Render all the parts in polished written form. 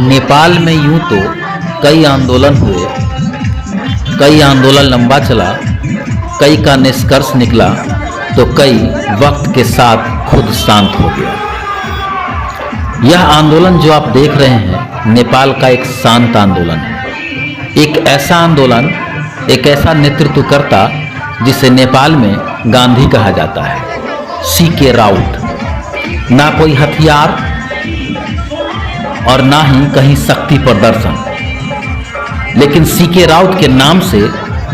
नेपाल में यूं तो कई आंदोलन हुए, कई आंदोलन लंबा चला, कई का निष्कर्ष निकला तो कई वक्त के साथ खुद शांत हो गया। यह आंदोलन जो आप देख रहे हैं नेपाल का एक शांत आंदोलन है। एक ऐसा आंदोलन, एक ऐसा नेतृत्वकर्ता जिसे नेपाल में गांधी कहा जाता है, सीके राउत। ना कोई हथियार और ना ही कहीं शक्ति प्रदर्शन, लेकिन सीके राउत के नाम से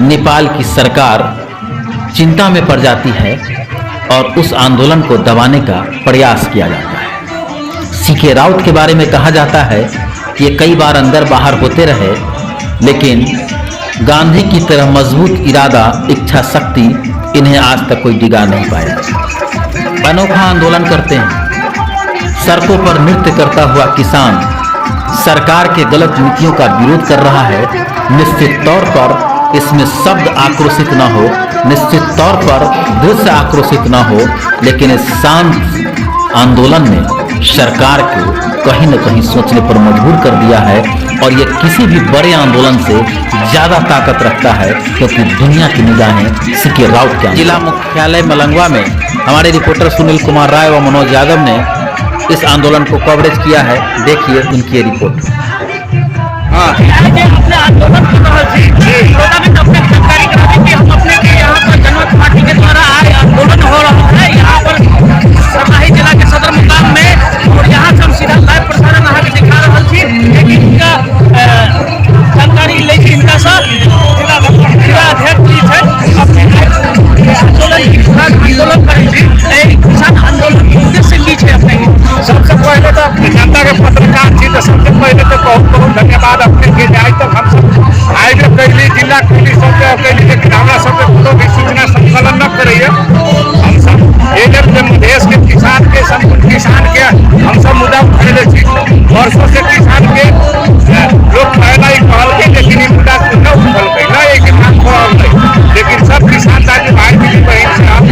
नेपाल की सरकार चिंता में पड़ जाती है और उस आंदोलन को दबाने का प्रयास किया जाता है। सीके राउत के बारे में कहा जाता है कि ये कई बार अंदर बाहर होते रहे, लेकिन गांधी की तरह मजबूत इरादा, इच्छा शक्ति इन्हें आज तक कोई डिगा नहीं पाया। अनोखा आंदोलन करते हैं, सड़कों पर नृत्य करता हुआ किसान सरकार के गलत नीतियों का विरोध कर रहा है। निश्चित तौर पर इसमें शब्द आक्रोशित न हो, निश्चित तौर पर दृश्य आक्रोशित न हो, लेकिन इस शांत आंदोलन ने सरकार को कहीं न कहीं सोचने पर मजबूर कर दिया है और ये किसी भी बड़े आंदोलन से ज़्यादा ताकत रखता है, क्योंकि दुनिया की निगाहें सीके राउत के। जिला मुख्यालय मलंगवा में हमारे रिपोर्टर सुनील कुमार राय व मनोज यादव ने इस आंदोलन को कवरेज किया है। देखिए उनकी रिपोर्ट। जनमत पार्टी के द्वारा आज आंदोलन हो रहा है यहाँ पर सरलाही जिला के सदर मुकाम में, और यहाँ से हम सीधा लाइव प्रसारण अहाँ के दिखा रहा थी। लेकिन इनका जानकारी लेके इनका जिला अध्यक्ष जी थे आंदोलन करेंगे, किसान आंदोलन के उद्देश्य की है अपने। सबसे पहले तो अपनी जनता के पत्रकार जी, तो सबसे पहले तो बहुत बहुत धन्यवाद अपने के आज तक हम सब आयोजन कैली, जिला कैली सब कैली, लेकिन हमारा सबके कोनो भी सूचना संकलन न करिए। हम सब देश के किसान के, संपूर्ण किसान के हम सब मुद्दा उठेले छी। वर्षों से किसान के लोग पहला ही कहल के, लेकिन ये मुद्दा न उठल के, न एक मांग करल नहीं, लेकिन सब किसान ताकि भाई मिली बहन से हम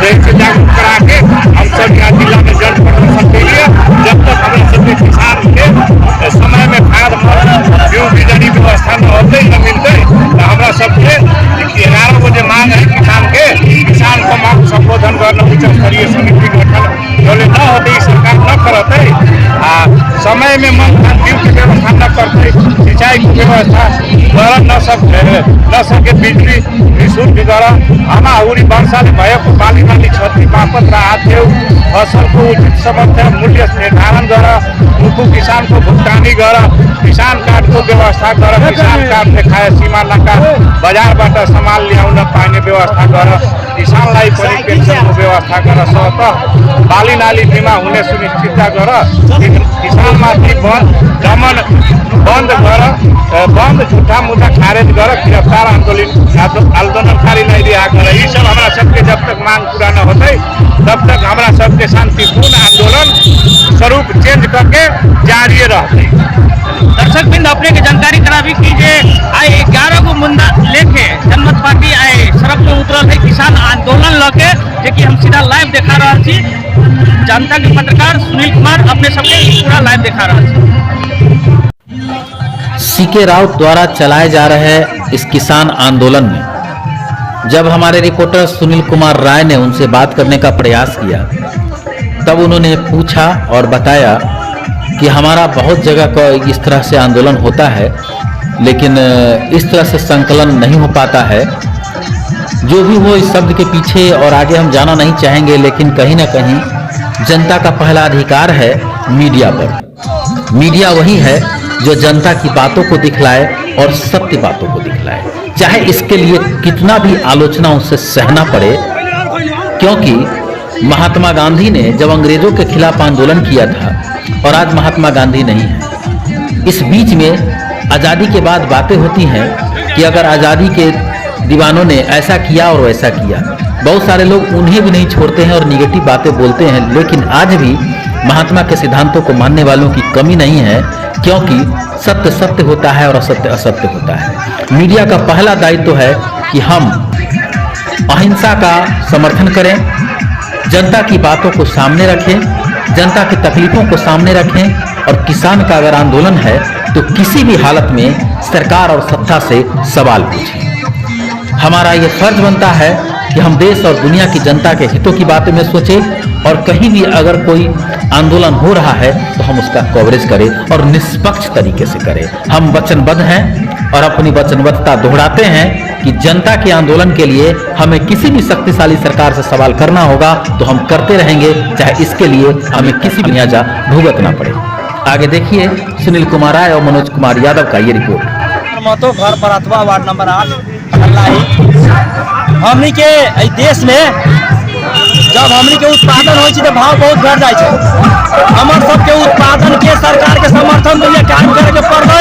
देश से जागरूक करा के हम सब यहाँ जिला में जल प्रदर्शन के लिए, जब तक हमें सभी किसान के समय में खाद गेहूँ की जड़ी व्यवस्था न होते न मिलते, तो हमारा सबके 11 बजे मांग है किसान के, किसान को मांग संबोधन करना उच्च स्तरीय समिति गठन बोले न होते, सरकार न करते, समय में गेहूँ की व्यवस्था न करते, सिंचाई की व्यवस्था कर न सके, बिजली निःशुल्क कर, हमा उड़ी वर्षा भय को बाली बाली क्षति बापत राहत दे, फसल को उचित समर्थन मूल्य निर्धारण कर, उनको किसान को भुगतानी कर, किसान कार्ड को व्यवस्था कर, किसान कार्ड देखाए सीमा नाका बाजार बाट सामान ल्याउन पाइने व्यवस्था कर, किसान लाई पेंशन को व्यवस्था कर, स्वतः बाली नाली बीमा हुने सुनिश्चितता कर, किसान माथि बंद कर, बंद झूठा मुद्दा खारेज कर, गिरफ्तार आंदोलनकारी नहीं दिया कर। ये सब हमारा सबके जब तक मांग पूरा न होते तब तक हमारा सबके शांतिपूर्ण आंदोलन स्वरूप चेंज करके जारी रहते। दर्शक बिंद अपने के जानकारी करावी कीजिए, आए 11 गो मुद्दा लेके जनमत पार्टी आए सड़क में उतरल है किसान आंदोलन लगे, जो हम सीधा लाइव देखा रहा थी। जनता के पत्रकार सुनील कुमार अपने सबके पूरा लाइव देखा रहा थी। सीके राउत द्वारा चलाए जा रहे इस किसान आंदोलन में जब हमारे रिपोर्टर सुनील कुमार राय ने उनसे बात करने का प्रयास किया, तब उन्होंने पूछा और बताया कि हमारा बहुत जगह का इस तरह से आंदोलन होता है, लेकिन इस तरह से संकलन नहीं हो पाता है। जो भी हो, इस शब्द के पीछे और आगे हम जाना नहीं चाहेंगे, लेकिन कहीं ना कहीं जनता का पहला अधिकार है मीडिया पर। मीडिया वही है जो जनता की बातों को दिखलाए और सत्य बातों को दिखलाए, चाहे इसके लिए कितना भी आलोचना उससे सहना पड़े, क्योंकि महात्मा गांधी ने जब अंग्रेजों के खिलाफ आंदोलन किया था और आज महात्मा गांधी नहीं है। इस बीच में आज़ादी के बाद बातें होती हैं कि अगर आज़ादी के दीवानों ने ऐसा किया और वैसा किया, बहुत सारे लोग उन्हें भी नहीं छोड़ते हैं और निगेटिव बातें बोलते हैं, लेकिन आज भी महात्मा के सिद्धांतों को मानने वालों की कमी नहीं है, क्योंकि सत्य सत्य होता है और असत्य असत्य होता है। मीडिया का पहला दायित्व है कि हम अहिंसा का समर्थन करें, जनता की बातों को सामने रखें, जनता की तकलीफों को सामने रखें और किसान का अगर आंदोलन है तो किसी भी हालत में सरकार और सत्ता से सवाल पूछें। हमारा ये फर्ज बनता है कि हम देश और दुनिया की जनता के हितों की बातें में सोचें और कहीं भी अगर कोई आंदोलन हो रहा है तो हम उसका कवरेज करें और निष्पक्ष तरीके से करें। हम वचनबद्ध हैं और अपनी वचनबद्धता दोहराते हैं कि जनता के आंदोलन के लिए हमें किसी भी शक्तिशाली सरकार से सवाल करना होगा तो हम करते रहेंगे, चाहे इसके लिए हमें किसी भी लिहाजा भुगतना पड़े। आगे देखिए सुनील कुमार राय और मनोज कुमार यादव का ये रिपोर्ट। महतो घर पर अथवा वार्ड नंबर 8 हमनी के देश में जब हमनी के उत्पादन हो तो भाव बहुत घट जाए छे। हमर सबके उत्पादन के सरकार के समर्थन के लिए काम करे के पड़े।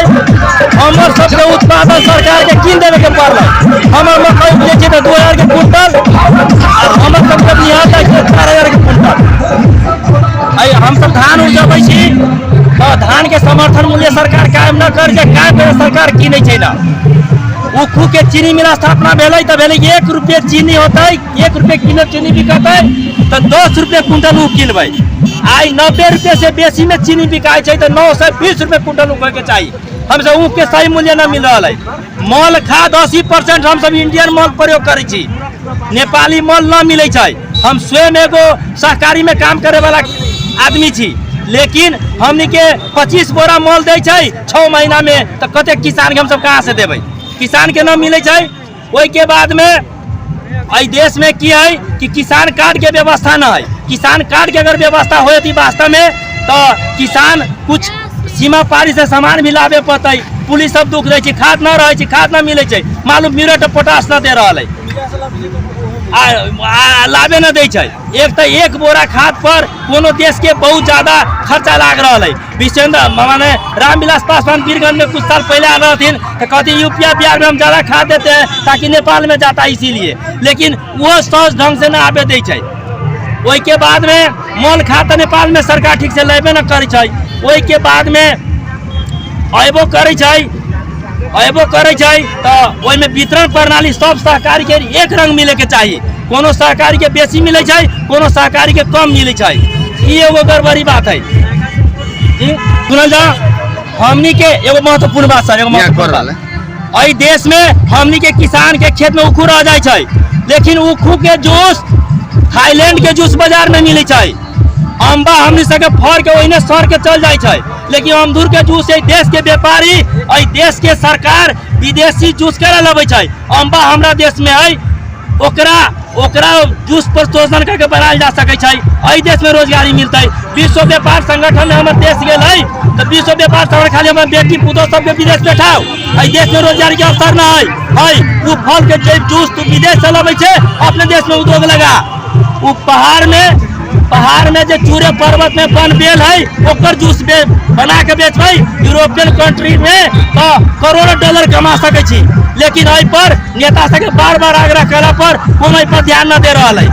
हमर सबके उत्पादन सरकार के कीन देवे के पड़े। हमर मकई बेचे तो 2000 के कुंटल और हमर सबके बिहार तक 4000 के कुंटल। आई हम सब धान उपजाबै छी तो धान के समर्थन मूल्य सरकार कायम न कर के कायम करे सरकार कीनै छै ना। उखू के चीनी मिल स्थापना भेलै तो भेलै 1 रुपये चीनी होता है, 1 रुपये किलो चीनी बिकत है तो 10 रुपये कुंटल ऊख किनबै। आई 90 रुपये से बेसी में चीनी बिकाय छै तो 920 रुपये कुंटल ऊख के चाहिए। हमसे ऊख के सही मूल्य न मिल रहा है। मोल खाद 80% हम सब इंडियन मोल प्रयोग करै छी, नेपाली मोल न मिलै छै। हम स्वयं एगो सहकारी में काम करे वाला आदमी छी, लेकिन हमनी के 25 बोरा मोल दै छै 6 महीना में तो कते किसान के हम सब कहाँ से देबै? किसान के न मिले छै। ओई के बाद में आई देश में की है कि किसान कार्ड के व्यवस्था न है। किसान कार्ड के अगर व्यवस्था हो वास्तव में तो किसान कुछ सीमा पारी से सामान भी लावे पड़ते। पुलिस सब दुख रहे, खाद न रहे, खाद न मिले, मालूम म्यूरेट पोटास न दे रहा है, लाभे न दे। एक तो 1 बोरा खाद पर कोनो देश के बहुत ज्यादा खर्चा लाग रहा है। विशेंद्र माने रामविलास पासवान वीरगंज में कुछ साल पहले आ रहे थे तो कहते यूपीआ बिहार में हम ज्यादा खाद देते हैं ताकि नेपाल में जाता है इसीलिए, लेकिन वो सहज ढंग से न आवे दे। ओई के बाद में मोल खाद तो नेपाल में सरकार ठीक से लेबे न करे। ओई के बाद में अयबो करे तो ओई में वितरण प्रणाली सब सहकारी के एक रंग मिले के चाहिए। कोनो सहकारी के बेसी मिले छै, कोनो सहकारी के कम मिले छै। ये एगो गड़बड़ी बात है जी। सुनल जा हमनी के एगो महत्वपूर्ण बात सर, एगो महत्वपूर्ण बात अई देश में हमनी के किसान के खेत में उखू रह जाए छै, लेकिन उखू के जूस थाईलैंड के जूस बाजार में मिले छै। अम्बा हमनी सके फर के ओहिने सर के चल जाए छै, लेकिन अमदूर के जूस देश के व्यापारी अई देश के सरकार विदेशी जूस करे लबे छै। अम्बा हमरा देश में है, ओकरा जूस पर शोषण करके बनायल जा सके छै। अई देश में रोजगारी मिलते। विश्व व्यापार संगठन में हमारे देश गेल है तो विश्व व्यापार संगठन खाली हमारे बेटी पुतौ सबके विदेश बैठाओ। अई देश में रोजगारी के अवसर न है। वो फल के जूस तू विदेश से लबे छै, अपने देश में उद्योग लगा। वो पहाड़ में जो चूरे पर्वत में बन बेल है ओकर जूस बना के बेचबै यूरोपियन कंट्री में तो करोड़ों डॉलर कमा सके छी। लेकिन एहि पर नेता सबके बार बार आग्रह कला पर कोनो पर ध्यान न दे रहा है।